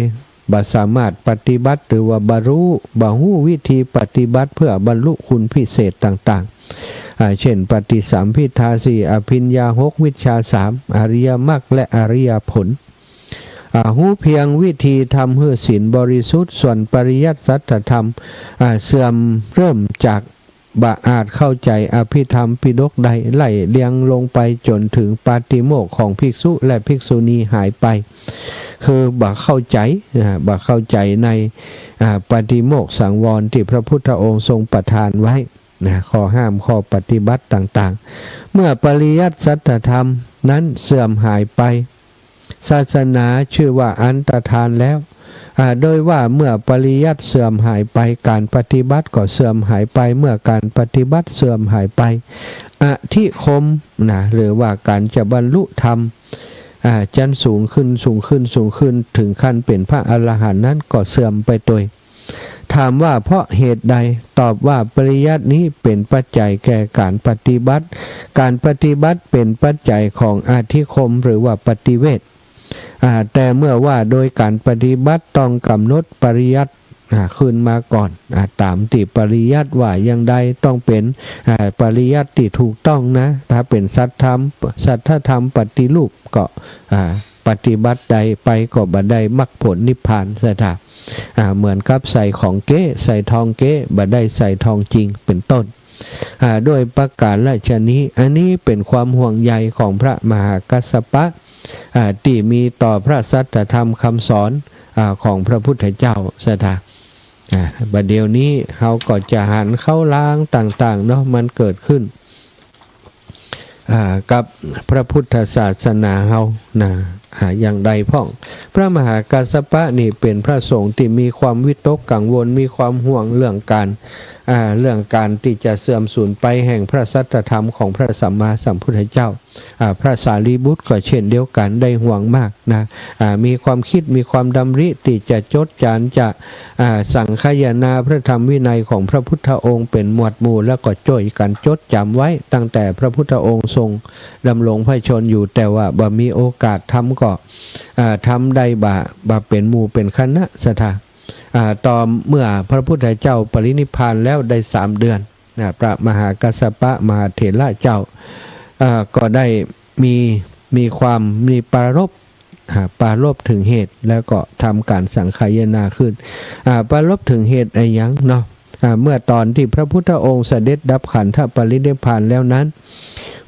บ่สามารถปฏิบัติหรือว่าบรรลุบ่ฮู้วิธีปฏิบัติเพื่อบรรลุคุณพิเศษต่างๆเช่นปฏิสัมภิทา4อภิญญา6วิชชา3อริยมรรคและอริยผลหูเพียงวิธีทำให้ศีลบริสุทธิ์ส่วนปริยัติสัทธธรรมเสื่อมเริ่มจากบ่อาจเข้าใจอภิธรรมปิฎกใดไล่เลียงลงไปจนถึงปาติโมกข์ของภิกษุและภิกษุณีหายไปคือบ่เข้าใจในปาติโมกข์สังวรที่พระพุทธองค์ทรงประทานไว้ข้อห้ามข้อปฏิบัติต่างๆเมื่อปริยัติสัทธธรรมนั้นเสื่อมหายไปศาสนาชื่อว่าอันตรธานแล้วโดยว่าเมื่อปริยัติเสื่อมหายไปการปฏิบัติก็เสื่อมหายไปเมื่อการปฏิบัติเสื่อมหายไปอธิคมนะหรือว่าการจะบรรลุธรรมจันสูงขึ้นถึงขั้นเป็นพระอรหันต์นั้นก็เสื่อมไปโดยถามว่าเพราะเหตุใดตอบว่าปริยัตินี้เป็นปัจจัยแก่การปฏิบัติการปฏิบัติเป็นปัจจัยของอธิคมหรือว่าปฏิเวทแต่เมื่อว่าโดยการปฏิบัติต้องกำหนดปริยัติขึ้นมาก่อนตามที่ปริยัติว่าอย่างใดต้องเป็นปริยัติที่ถูกต้องนะถ้าเป็นสัทธธรรมปฏิรูปก็ปฏิบัติใดไปก็บ่ได้มรรคผลนิพพานซะท่าเหมือนกับใส่ของเก๊ใส่ทองเก๊บ่ได้ใส่ทองจริงเป็นต้นด้วยประการราชนี้อันนี้เป็นความห่วงใยของพระมหากัสสปะที่มีต่อพระสัทธธรรมคำสอนของพระพุทธเจ้าสถาบัดเดี๋ยวนี้เขาก็จะหันเข้าล้างต่างๆเนาะมันเกิดขึ้นกับพระพุทธศาสนาเขานะอย่างใดพ่องพระมหากัสสปะนี่เป็นพระสงฆ์ที่มีความวิตกกังวลมีความห่วงเรื่องการที่จะเสื่อมสูญไปแห่งพระสัทธธรรมของพระสัมมาสัมพุทธเจ้าพระสารีบุตรก็เช่นเดียวกันได้ห่วงมากนะมีความคิดมีความดำริที่จะจดจานจะสั่งขยนาพระธรรมวินัยของพระพุทธองค์เป็นหมวดหมู่แล้วก็จ่อยกันจดจำไว้ตั้งแต่พระพุทธองค์ทรงดำรงพระชนอยู่แต่ว่าบ่มีโอกาสทำก็ทำได้บ่เป็นหมู่เป็นคณะสถาต่อเมื่อพระพุทธเจ้าปรินิพพานแล้วได้3 เดือนพระมหากัสสปะมหาเถระเจ้าก็ได้มีความปรารภถึงเหตุแล้วก็ทำการสังคายนาขึ้นปรารภถึงเหตุอะไรยังเนาะเมื่อตอนที่พระพุทธองค์เสด็จดับขันธปรินิพพานแล้วนั้น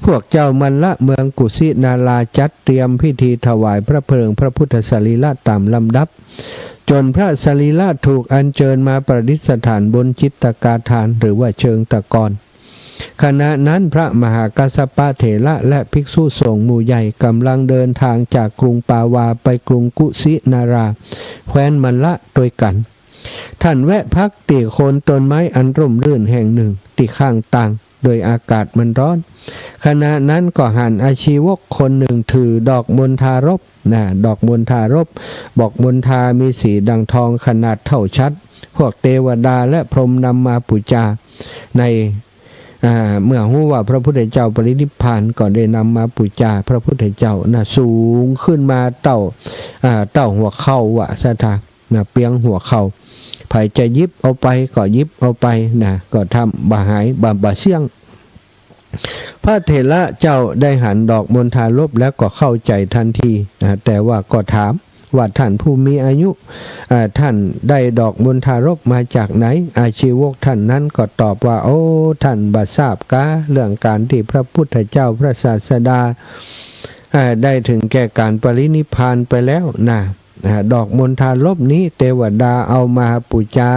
พวกเจ้ามันละเมืองกุสินาราจัดเตรียมพิธีถวายพระเพลิงพระพุทธสรีระตามลำดับจนพระสรีระถูกอัญเชิญมาประดิษฐานบนจิตตกาฐานหรือว่าเชิงตะกอนขณะนั้นพระมหากัสสปะเถระและภิกษุสงฆ์หมู่ใหญ่กำลังเดินทางจากกรุงปาวาไปกรุงกุสินาราแคว้นมันละโดยกันท่านแวะพักตีโคนต้นไม้อันร่มรื่นแห่งหนึ่งที่ข้างต่าง โดยอากาศมันร้อนขณะนั้นก็หันอาชีวกคนหนึ่งถือดอกมณฑารพดอกมณฑารพบอกมณฑามีสีดังทองขนาดเท่าชัดพวกเทวดาและพรหมนำมาบูชาในเมื่อรู้ว่าพระพุทธเจ้าปรินิพพานก็ได้นำมาบูชาพระพุทธเจ้าสูงขึ้นมาเต้าหัวเข่าวะสถาเปียงหัวเข่าไผจะยิบเอาไปก็ยิบเอาไปก็ทำบาหายบาเสี่ยงพระเถระเจ้าได้หันดอกมณฑารพแล้วก็เข้าใจทันทีแต่ว่าก็ถามว่าท่านผู้มีอายุท่านได้ดอกมณฑารพมาจากไหนอาชีวกท่านนั้นก็ตอบว่าโอ้ท่านบ่ทราบกะเรื่องการที่พระพุทธเจ้าพระศาสดาได้ถึงแก่การปรินิพพานไปแล้วดอกมณฑารพนี้เทวดาเอามาบูชา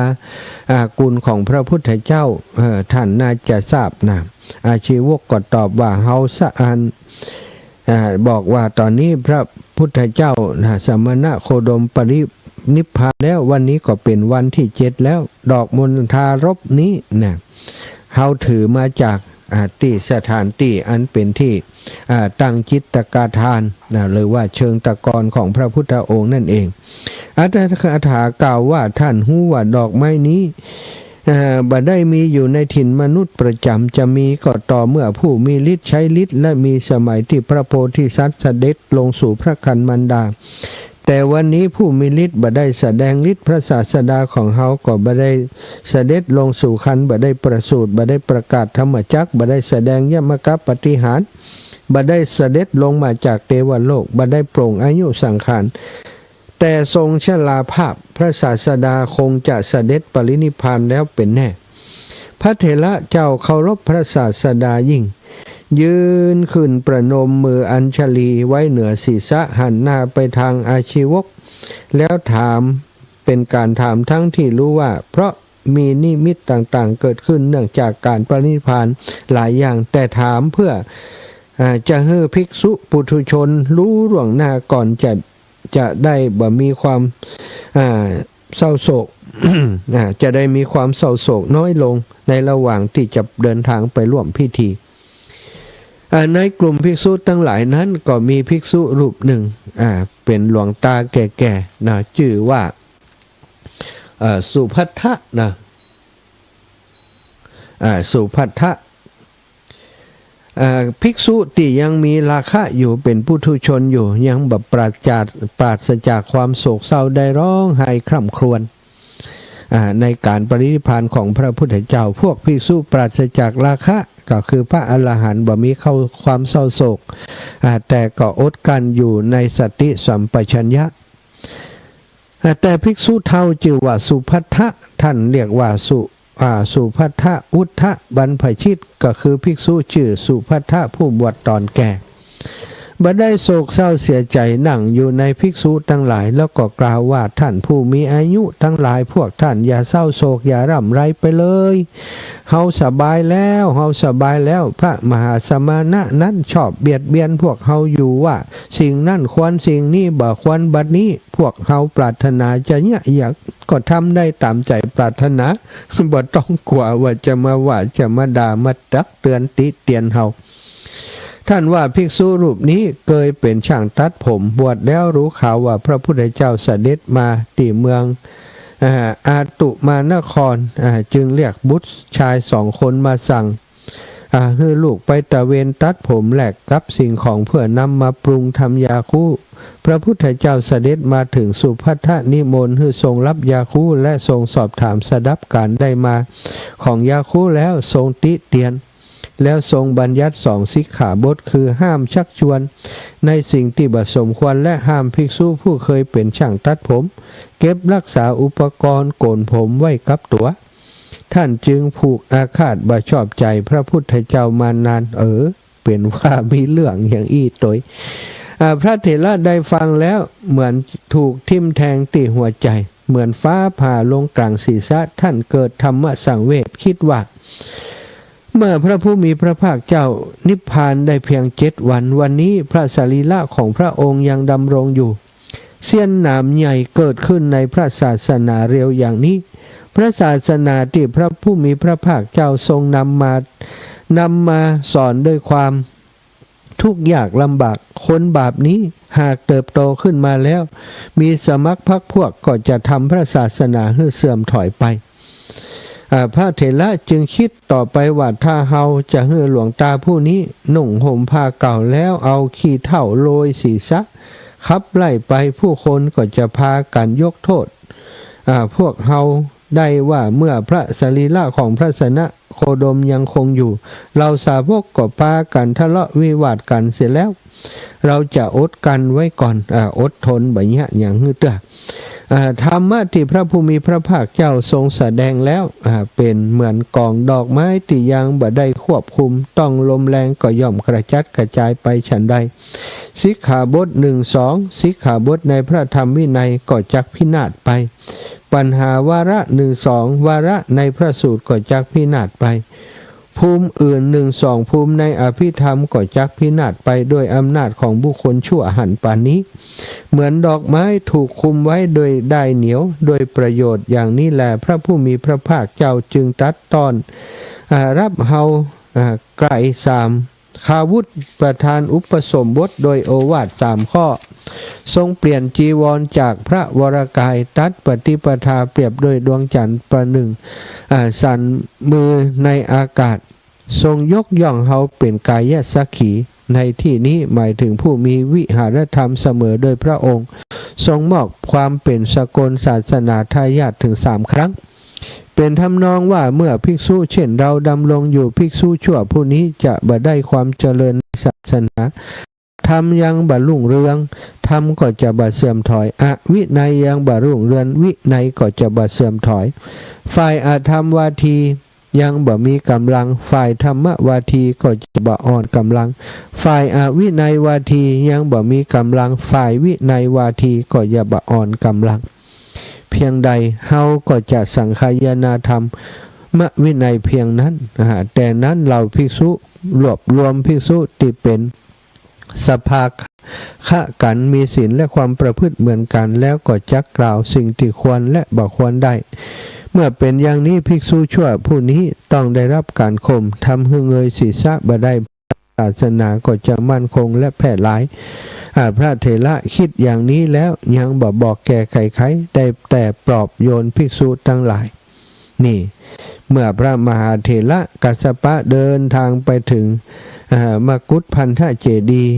กุลของพระพุทธเจ้าท่านน่าจะทราบอาชีวกก็ตอบว่าเฮาสะอันบอกว่าตอนนี้พระพุทธเจ้าสมณะโคดมปรินิพพานแล้ววันนี้ก็เป็นวันที่7แล้วดอกมณฑารพนี้เฮาถือมาจากที่สถานที่อันเป็นที่ตั้งจิตกาทานหรือว่าเชิงตะกอนของพระพุทธองค์นั่นเองอัตถกถากล่าวว่าท่านหู้ว่าดอกไม้นี้บ่ได้มีอยู่ในถิ่นมนุษย์ประจำจะมีก็ต่อเมื่อผู้มีฤทธิ์ใช้ฤทธิ์และมีสมัยที่พระโพธิสัตว์เสด็จลงสู่พระคันมันดาแต่วันนี้ผู้มีฤทธิ์บ่ได้แสดงฤทธิ์พระศาสดาของเฮาก็บ่ได้เสด็จลงสู่คันบ่ได้ประสูติบ่ได้ประกาศธรรมจักรบ่ได้แสดงยมกัปปฏิหารบ่ได้เสด็จลงมาจากเทวโลกบ่ได้โปร่งอายุสังขารแต่ทรงชราภาพพระศาสดาคงจะเสด็จปรินิพพานแล้วเป็นแน่พระเถระเจ้าเคารพพระศาสดายิ่งยืนขึ้นประนมมืออัญชลีไว้เหนือศีรษะหันหน้าไปทางอาชีวกแล้วถามเป็นการถามทั้งที่รู้ว่าเพราะมีนิมิตต่างๆเกิดขึ้นเนื่องจากการปรินิพพานหลายอย่างแต่ถามเพื่อจะให้ภิกษุปุถุชนรู้ล่วงหน้าก่อนจะได้บ่มีความเศร้าโศก จะได้มีความเศร้าโศกน้อยลงในระหว่างที่จะเดินทางไปร่วมพิธีในกลุ่มภิกษุทั้งหลายนั้นก็มีภิกษุรูปหนึ่งเป็นหลวงตาแก่ๆชื่อว่าสุภัททะสุภัททะภิกษุที่ยังมีราคะอยู่เป็นปุถุชนอยู่ยังแบบปราศจากความโศกเศร้าได้ร้องไห้คร่ำครวญในการปรินิพพานของพระพุทธเจ้าพวกภิกษุปราศจากราคะก็คือพระอรหันต์บ่มีเข้าความเศร้าโศกแต่ก็อดกลั้นอยู่ในสติสัมปชัญญะแต่ภิกษุเฒ่าชื่อว่าสุภัททะท่านเรียกว่าสุภัททะอุทธะบรรพชิตก็คือภิกษุชื่อสุภัททะผู้บวชตอนแก่บ่ได้โศกเศร้าเสียใจนั่งอยู่ในภิกษุทั้งหลายแล้วก็กล่าวว่าท่านผู้มีอายุทั้งหลายพวกท่านอย่าเศร้าโศกอย่าร่ำไรไปเลยเฮาสบายแล้วพระมหาสมณะนั้นชอบเบียดเบียนพวกเฮาอยู่ว่าสิ่งนั้นควรสิ่งนี้บ่ควรบัดนี้พวกเฮาปรารถนาจะอยากก็ทำได้ตามใจปรารถนาบ่ต้องกลัวว่าจะมาว่าจะมาด่ามาตักเตือนติเตียนเฮาท่านว่าภิกษุรูปนี้เคยเป็นช่างตัดผมบวชแล้วรู้ข่าวว่าพระพุทธเจ้าเสด็จมาที่เมืองอาตุมานครจึงเรียกบุตรชาย2 คนมาสั่งให้ลูกไปตะเวนตัดผมแลกกับสิ่งของเพื่อนำมาปรุงทำยาคูพระพุทธเจ้าเสด็จมาถึงสุภัททะนิมนต์ให้ทรงรับยาคูและทรงสอบถามสดับการได้มาของยาคูแล้วทรงติเตียนแล้วทรงบัญญัติ2 สิกขาบทคือห้ามชักชวนในสิ่งที่บ่สมควรและห้ามภิกษุผู้เคยเป็นช่างตัดผมเก็บรักษาอุปกรณ์โกนผมไว้กับตัวท่านจึงผูกอาฆาตบ่ชอบใจพระพุทธเจ้ามานานเป็นว่ามีเรื่องอย่างอี้ตัวพระเถระได้ฟังแล้วเหมือนถูกทิ่มแทงที่หัวใจเหมือนฟ้าผ่าลงกลางศีรษะท่านเกิดธรรมสังเวชคิดว่าเมื่อพระผู้มีพระภาคเจ้านิพพานได้เพียง7 วันวันนี้พระสรีระของพระองค์ยังดำรงอยู่เสี้ยนหนามใหญ่เกิดขึ้นในพระศาสนาเร็วอย่างนี้พระศาสนาที่พระผู้มีพระภาคเจ้าทรงนำมา นำมาสอนด้วยความทุกข์ยากลำบากคนบาปนี้หากเติบโตขึ้นมาแล้วมีสมัครพรรคพวกก็จะทำพระศาสนาให้เสื่อมถอยไปพระเถระจึงคิดต่อไปว่าถ้าเฮาจะให้หลวงตาผู้นี้นุ่งห่มผ้าเก่าแล้วเอาขี้เถ้าโรยศีรษะขับไล่ไปผู้คนก็จะพากันยกโทษพวกเฮาได้ว่าเมื่อพระสรีระของพระสนะโคดมยังคงอยู่เราสาวกก็พากันทะเลาะวิวาทกันเสร็จแล้วเราจะอดกันไว้ก่อนอดทนแบบนี้อย่างฮือเตอธรรมะที่พระผู้มีพระภาคเจ้าทรงแสดงแล้วเป็นเหมือนกองดอกไม้ที่ยังบ่ได้ควบคุมต้องลมแรงก็ย่อมกระจัดกระจายไปฉันใดสิกขาบท1-2สิกขาบทในพระธรรมวินัยก็จักพินาศไปปัญหาวาระ1-2วาระในพระสูตรก็จักพินาศไปภูมิอื่น1-2ภูมิในอภิธรรมก็จักพินาศไปด้วยอำนาจของบุคคลชั่วหันปานนี้เหมือนดอกไม้ถูกคุมไว้โดยได้เหนียวโดยประโยชน์อย่างนี้แหละพระผู้มีพระภาคเจ้าจึงตรัสตอนรับเฮาไกล3ขาวุธประธานอุปสมบทโดยโอวาท3ข้อทรงเปลี่ยนจีวรจากพระวรกายตัดปฏิปทาเปรียบด้วยดวงจันทร์ประหนึ่งสั่นมือในอากาศทรงยกย่องเฮาเป็นกายสักขีในที่นี้หมายถึงผู้มีวิหารธรรมเสมอโดยพระองค์ทรงมอบความเป็นสกลศาสนาทายาทถึง3ครั้งเป็นทำนองว่าเมื่อภิกษุเช่นเราดำรงอยู่ภิกษุชั่วผู้นี้จะบ่ได้ความเจริญศาสนาธรรมยังบ่รุ่งเรืองธรรมก็จะบ่เสื่อมถอยอวินัยยังบ่รุ่งเรืองวินัยก็จะบ่เสื่อมถอยฝ่ายอาธรรมวาทียังบ่มีกำลังฝ่ายธรรมวาทีก็จะบ่อ่อนกำลังฝ่ายอวินัยวาทียังบ่มีกำลังฝ่ายวินัยวาทีก็จะบ่อ่อนกำลังเพียงใดเฮาก็จะสังคายนาธรรมวินัยเพียงนั้นแต่นั้นเราภิกษุรวมภิกษุที่เป็นสภาคะกันมีศีลและความประพฤติเหมือนกันแล้วก็จักกล่าวสิ่งที่ควรและบ่ควรได้เมื่อเป็นอย่างนี้ภิกษุชั่วผู้นี้ต้องได้รับการข่มทำให้เงยศีรษะบ่ได้ศาสนาก็จะมั่นคงและแพร่หลายพระเถระคิดอย่างนี้แล้วยังบอกแก่ใครๆได้แต่ปลอบโยนภิกษุทั้งหลายนี่เมื่อพระมหาเถระกัสสปะเดินทางไปถึงมกุฏพันธเจดีย์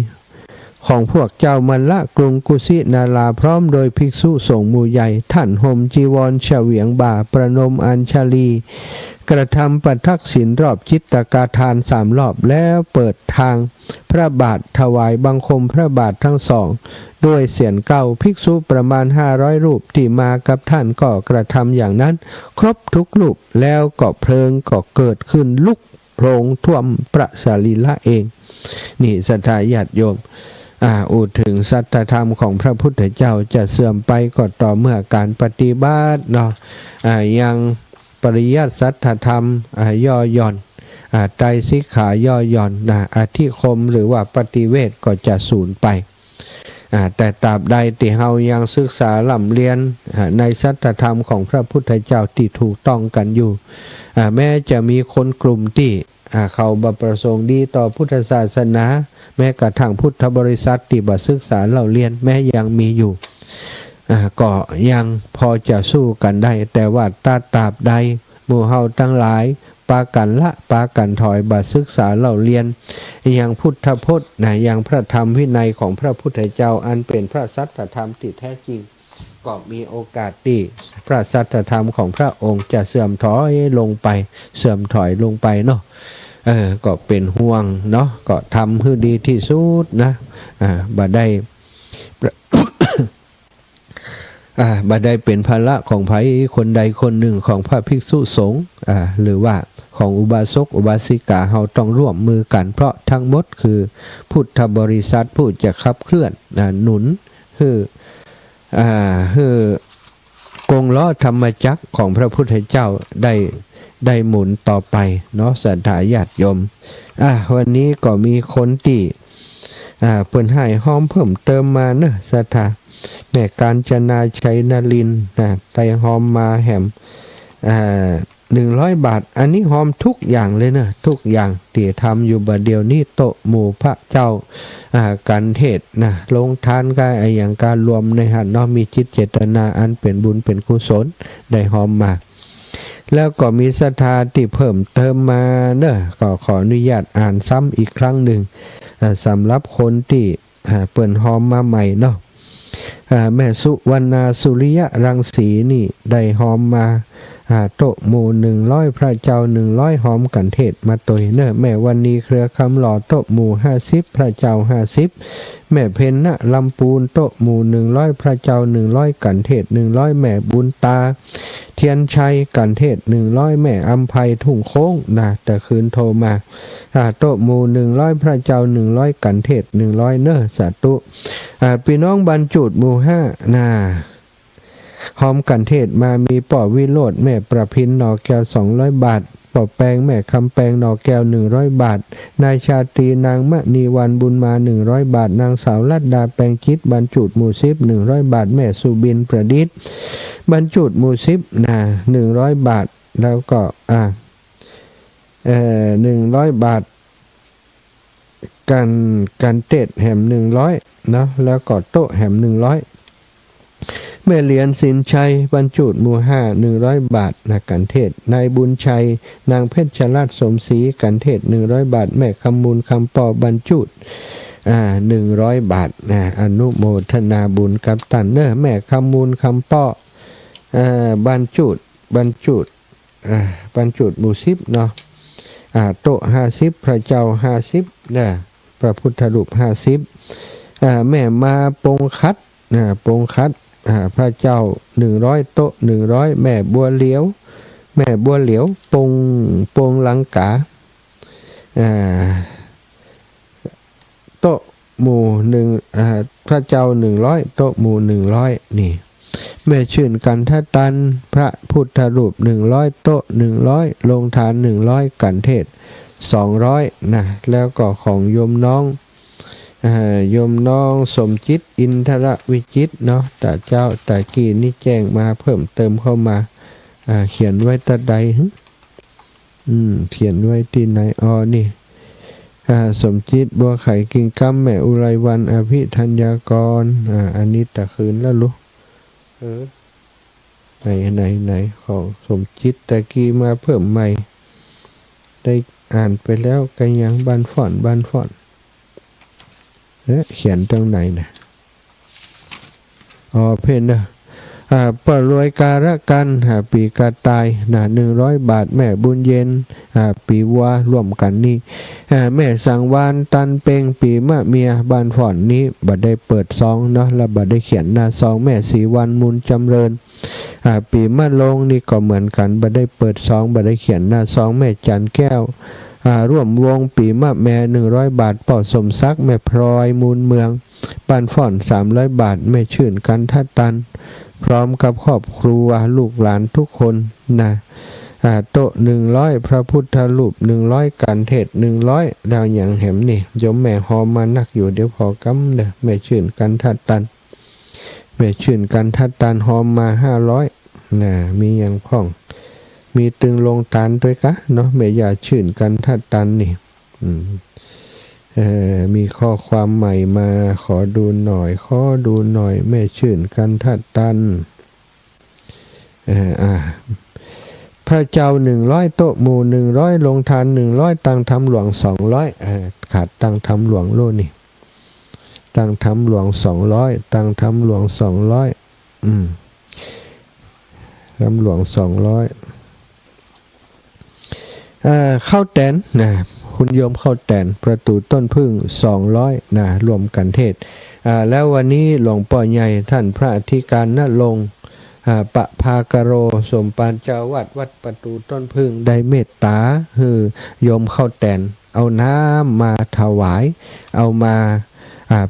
ของพวกเจ้ามัลละกรุงกุสินาราพร้อมโดยภิกษุสงฆ์หมู่ใหญ่ท่านห่มจีวรเฉวียงบ่าประนมอัญชลีกระทำประทักษิณรอบจิตตกาทาน3รอบแล้วเปิดทางพระบาทถวายบังคมพระบาททั้งสองด้วยเสียงเก่าภิกษุประมาณ500รูปที่มากับท่านก็กระทำอย่างนั้นครบทุกรูปแล้วก็เพลิงก็เกิดขึ้นลุกโพลงท่วมพระสรีระเองนี่ศรัทธาญาติโยมอูถึงสัจธรรมของพระพุทธเจ้าจะเสื่อมไปก็ต่อเมื่อการปฏิบัติเนาะยังปริยัติสัจธรรมย่อหย่อนไตรสิกขาย่อหย่อนอธิคมหรือว่าปฏิเวทก็จะสูญไปแต่ตราบใดที่เฮายังศึกษาล่ำเรียนในสัจธรรมของพระพุทธเจ้าที่ถูกต้องกันอยู่แม้จะมีคนกลุ่มที่เขาบประสงค์ดีต่อพุทธศาสนาแม้กระทั่งพุทธบริษัทที่บ่ศึกษาเล่าเรียนแม้ยังมีอยู่ก็ยังพอจะสู้กันได้แต่ว่าตราบใดหมู่เฮาทั้งหลายปากันละปากันถอยบ่ศึกษาเล่าเรียนอย่างพุทธพจน์อย่างพระธรรมวินัยของพระพุทธเจ้าอันเป็นพระสัจธรรมที่แท้จริงก็มีโอกาสที่พระสัจธรรมของพระองค์จะเสื่อมถอยลงไปเสื่อมถอยลงไปเนาะก็เป็นห่วงเนาะก็ทำให้ดีที่สุดนะบ่ได้ บ่ได้เป็นภาระของไผคนใดคนหนึ่งของพระภิกษุสงฆ์หรือว่าของอุบาสกอุบาสิกาเฮาต้องร่วมมือกันเพราะทั้งหมดคือพุทธบริษัทผู้จะขับเคลื่อนหนุนคือกงล้อธรรมจักรของพระพุทธเจ้าได้หมุนต่อไปเนาะศรัทธาญาติโยมวันนี้ก็มีคนที่เพิ่นให้ห้อมเพิ่มเติมมาเนอะศรัทธาแม่กาญจนาชัยนลินไตหอมมาแหม 100 บาทอันนี้หอมทุกอย่างเลยนะทุกอย่างที่ทำอยู่บัดเดียวนี้โตะหมู่พระเจ้าการเทศนะลงทานก็อย่างการรวมในหันเนาะมีจิตเจตนาอันเป็นบุญเป็นกุศลได้หอมมาแล้วก็มีศรัทธาที่เพิ่มเติมมาเนอะก็ขออนุญาตอ่านซ้ำอีกครั้งหนึ่งสำหรับคนที่เปิ่นหอมมาใหม่เนาะแม่สุวรรณาสุริยะรังสีนี่ได้หอมมาโตะหมู่100พระเจ้า100หอมกันเทศมาตัวเนอะแม่วันนี้เครือคำหล่อโตะหมู่50พระเจ้า50แม่เพนนะลำปูนโตะหมู่100พระเจ้า100กันเทศ100แม่บุญตาเทียนชัยกันเทศ100แม่อัมไพทุ่งโค้งนะแต่คืนโทรมาโตะหมู่100พระเจ้า100กันเทศ100เนอะสาธุพี่น้องบรรจุหมู่5นะหอมกันเทศมามีป่อวิโรจน์แม่ประพินหนอแก้ว200 บาทป่อแปงแม่คำแปงหนอแก้ว100 บาทนายชาตรีนางมณีวันบุญมา100 บาทนางสาวลัดดาแปงจิตบรรจุหมู่10 100 บาทแม่สุบินประดิษฐ์บรรจุหมู่10นะ100 บาทแล้วก็100 บาทกันเทศแหม100เนาะแล้วก็โต๊ะแหม100แม่เหรียญสินชัยบรรจุหมู่5 100 บาทนะกันเทศนายบุญชัยนางเพชรชราชสมศรีกันเทศ100 บาทแม่คำมูลคำปอบรรจุ100 บาทนะอนุโมทนาบุญกับตันเนอแม่คำมูลคำปอบรรจุบรรจุหมู่10เนาะโต๊ะ50พระเจ้า50นะพระพุทธรูป50แม่มาปงคัดปงคัดพระเจ้า100โต๊ะ100แม่บัวเหลียวปงลังกาโต๊ะหมู่พระเจ้า100โต๊ะหมู่100นี่แม่ชื่นกันทตันพระพุทธรูป100โต๊ะ100ลงทาน100กันเทศ200นะแล้วก็ของโยมน้องสมจิตอินทรวิจิตเนาะแต่เจ้าแต่กี้นี่แจ้งมาเพิ่มเติมเข้ามาเขียนไว้ตะใดเขียนไว้ที่ไหนนี่สมจิตบัวไข่กิ่งกัมแม่อุไรวันอภิธัญญากรอันนี้แต่คืนแล้วลูกไหนของสมจิตแต่กี้มาเพิ่มใหม่ได้อ่านไปแล้วกันยังบ้านฟ่อนเขียนตรงไหนนะเพนนะปรวยการะกันปีกาตาย100 บาทแม่บุญเย็นปีวัวร่วมกันนี่แม่สังวานตันเปงปีมะเมียบ้านฝ่อนนี้บัดได้เปิดซองเนาะแล้วบัดได้เขียนหน้าซองแม่สีวันมูลจำเริญปีมะลงนี่ก็เหมือนกันบัดได้เปิดซองบัดได้เขียนหน้าซองแม่จันแก้วร่วมวงปีมะแม่100 บาทป่อสมซักแม่พลอยมูลเมืองบ้านฝ่อน300 บาทแม่ชื่นกันทัดตันพร้อมกับครอบครัวลูกหลานทุกคนนะโต๊ะ100พระพุทธรูป100กันเทศ100แล้วอย่างแหมนี่โยมแม่หอมมานักอยู่เดี๋ยวพอกำเด้อแม่ชื่นกันทัดตันหอมมา500นะมีอย่างพ่องมีตึงลงตานด้วยกะเนาะแม่อย่าชื่นกันทัดตันนี่มีข้อความใหม่มาขอดูหน่อยแม่ชื่นกันทัดตันพระเจ้า100โต๊ะหมู่100ลงทาน100ตังทำหลวง200ขาดตังทำหลวงโลนี่ตังทำหลวง200ตังทำหลวง200ทำหลวง200เข้าแตนนะคุณโยมเข้าแตนประตูต้นพึ่ง200นะรวมกันเทศแล้ววันนี้หลวงพ่อใหญ่ท่านพระอธิการณรงค์ปะภากโรสมปานเจ้าวัดประตูต้นพึ่งได้เมตตาโยมเข้าแตนเอาน้ำมาถวายเอามา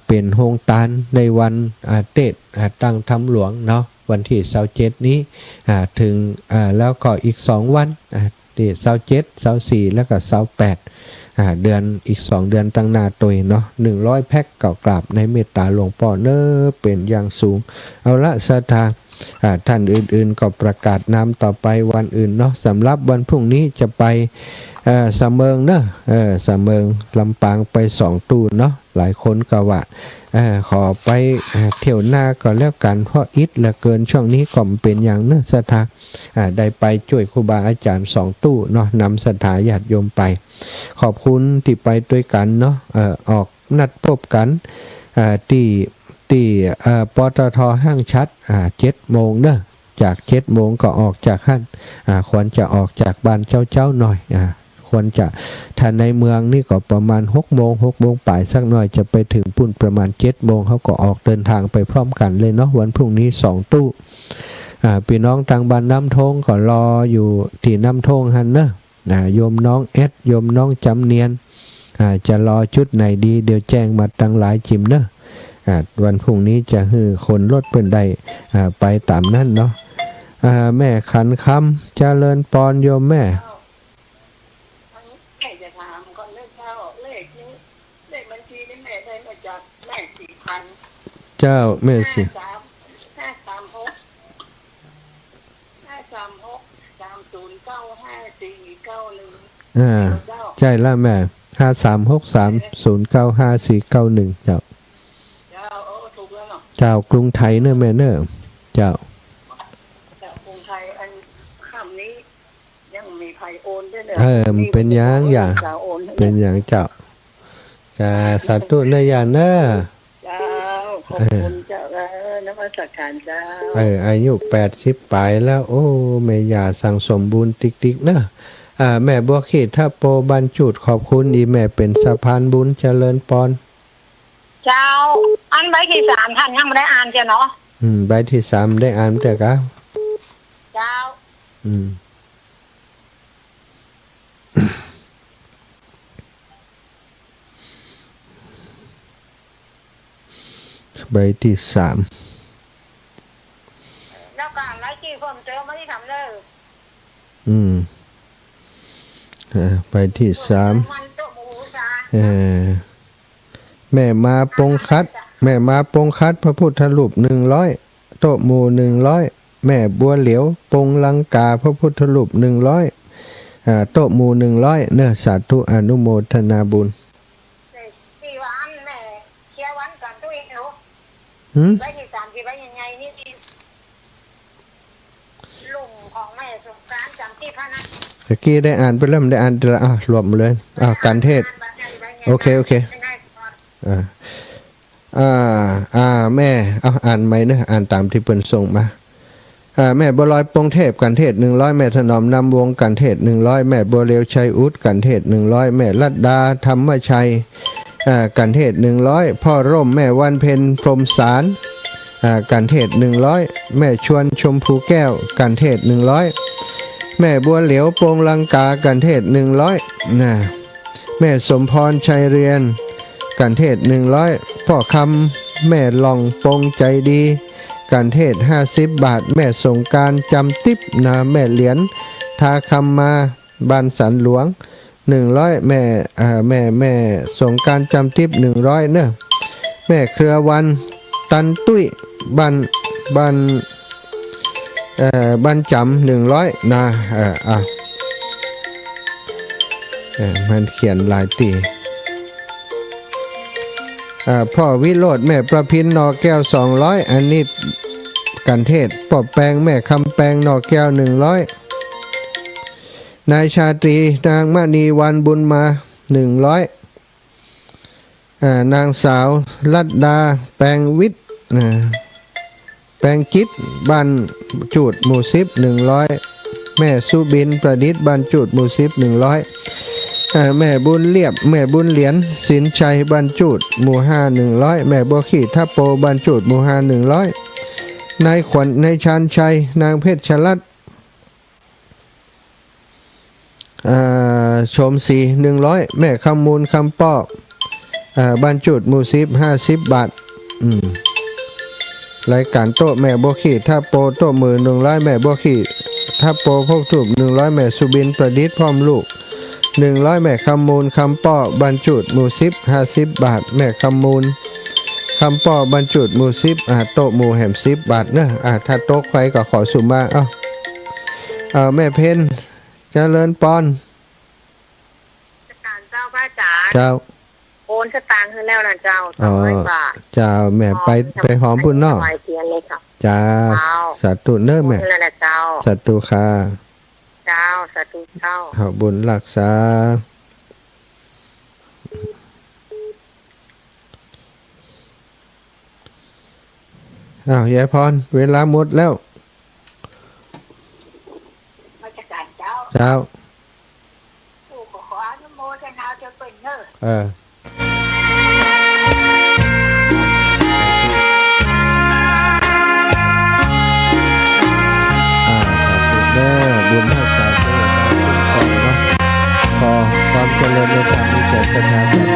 เป็นโฮงตานในวันเทศตั้งธรรมหลวงเนาะวันที่27นี้ถึงแล้วก็อีก2วันที่27 24แล้วก็28เดือนอีก2เดือนตั้งหน้าตัวเนาะ100 แพ็คเก่ากราบในเมตตาหลวงพ่อเนอเป็นอย่างสูงเอาละศรัทธา ท่านอื่นๆก็ประกาศนามต่อไปวันอื่นเนาะสำหรับวันพรุ่งนี้จะไปสะเมิงเนาะสะเมิงลำปางไป2 ตู้เนาะหลายคนก็ว่าขอไปเที่ยวหน้าก็แล้วกันเพราะอิดเหลือเกินช่วงนี้ก็เป็นอย่างเนาะสถาได้ไปช่วยครูบาอาจารย์2 ตู้เนาะนำสถาญาติโยมไปขอบคุณที่ไปด้วยกันเนาะออกนัดพบกันที่ปตท.ห้างชัด7 โมงเนาะจาก7 โมงก็ออกจากห้างควรจะออกจากบ้านเจ้าหน่อยควรจะถ้าในเมืองนี่ก็ประมาณ6 โมงป่ายสักหน่อยจะไปถึงปุ่นประมาณ7 โมงเขาก็ออกเดินทางไปพร้อมกันเลยเนาะวันพรุ่งนี้2 ตู้พี่น้องทางบ้านน้ำทงก็รออยู่ที่น้ำทงหันเนอะโยมน้องเอสโยมน้องจำเนียนจะรอจุดไหนดีเดี๋ยวแจ้งมาตั้งหลายจิมเนอะวันพรุ่งนี้จะฮือคนรถเป็นได้ไปตามนั่นเนาะแม่ขันคำเจริญปอนโยมแม่จะถามก่อนเลขเจ้าเลขนี้เลขบัญชีนี่แม่ได้มาจากแม่4,000เจ้าแม่สิใช่แล้วแม่536309541เจ้าถูกแล้วเนาะเจ้ากรุงไทยเนอะแม่เนอะเจ้ากรุงไทยอันข้ามนี้ยังมีใครโอนด้วยมันเป็นอย่างเป็นอย่างเจ้าสาธุเนยาเนอะขอบคุณเจ้านมัสการเจ้าอายุ80 ปลายแล้วโอ้แม่ยาสั่งสมบูรณ์ติ๊กๆเนอะแม่บัวขีดถ้าโปบรรจุดขอบคุณอีแม่เป็นสะพานบุญเจริญปอนเจ้าอันใบที่3ท่านยังไม่ได้อ่านเจ้าเนาะใบที่3ได้อ่านแต่กะเจ้าใบที่3แล้วการไล่ที่เพิ่มเติมไม่ได้ทำเลยใบที่3แม่มาปงคัดพระพุทธรูป100โต๊ะหมู่100แม่บัวเหลียวปงลังกาพระพุทธรูป100โต๊ะหมู่100เนื้อสาธุอนุโมทนาบุญที่วันแม่เชียร์วันกันตัวเองเนาะใบที่3ที่ใบยังไงนี่ลุงของแม่สงกรานต์จำที่พระนะตะกี้ได้อ่านไปแล้วได้อ่านแต่รวมเลยการเทศโอเคแม่อ่านไหมเนอะอ่านตามที่เปิ้นส่งมาแม่บัวลอยปงเทพกันเทศ100แม่ถนอมนำวงกันเทศ100แม่บัวเลียวชัยอุดกันเทศ100แม่ลัดดาธรรมชัยกันเทศ100พ่อร่มแม่วันเพ็ญพรหมสารกันเทศ100แม่ชวนชมพูแก้วกันเทศ100แม่บัวเหลียวปงลังกากันเทศ100แม่สมพรชัยเรียนกันเทศ100พ่อคำแม่ลองปงใจดีกันเทศ50 บาทแม่สงการจำติ๊บแม่เหรียญทาคำมาบ้านสันหลวง100แม่สงการจำติ๊บ100เนอะแม่เครือวันตันตุ้ยบ้านจำ100มันเขียนหลายตีพ่อวิโรจน์แม่ประพินนอแก้ว200อันนี้กันเทศปอบแปงแม่คำแปงนอแก้ว100นายชาตรีนางมณีวันบุญมา100นางสาวลัดดาแปงวิทย์แปงกิจบ้านจูดหมู่10 100แม่สุบินประดิษฐ์บ้านจูดหมู่10 100แม่บุญเรียบแม่บุญเหรียญสินชัยบ้านจูดหมู่5 100แม่บัวขีดทับโปบ้านจูดหมู่5 100นายขวัญนายชาญชัยนางเพชรชลัดชมศรี100แม่คำมูลคำป้อบ้านจูดหมู่10 50 บาทรายการโต๊ะแม่บัวขีดทับโปโต๊ะมือ100แม่บัวขีดทับโปพบถูก100แม่สุบินประดิษฐ์พร้อมลูก100แม่คำมูลคำป้อบรรจุดหมู่10 50 บาทแม่คำมูลค คำป่อบรรจุหมู่10โต๊ะหมู่แหม10บาทเนอะถ้าโต๊ะไฟก็ขอสุมาแม่เพ็ญเจริญปอน สตางค์เจ้าพระจ๋า เจ้า โอนสตางค์ให้แล้วนะเจ้า200 บาท เจ้าแม่ไปหอมบุญเนาะ ถวายเทียนเลยค่ะ จ้า เจ้า สาธุเนอะแม่ โอนแล้วนะเจ้า สาธุค่ะ เจ้าสาธุเจ้า ขอบุญรักษายายพรเวลาหมดแล้ว มาจากการเจ้า เจ้า ผู้ขออนุโมทนาจะเป็นเนอ สาธุเด้อบุญรักษาเทวดาคุ้มครองเนาะขอความเจริญในธรรมมีแก่ประชาชน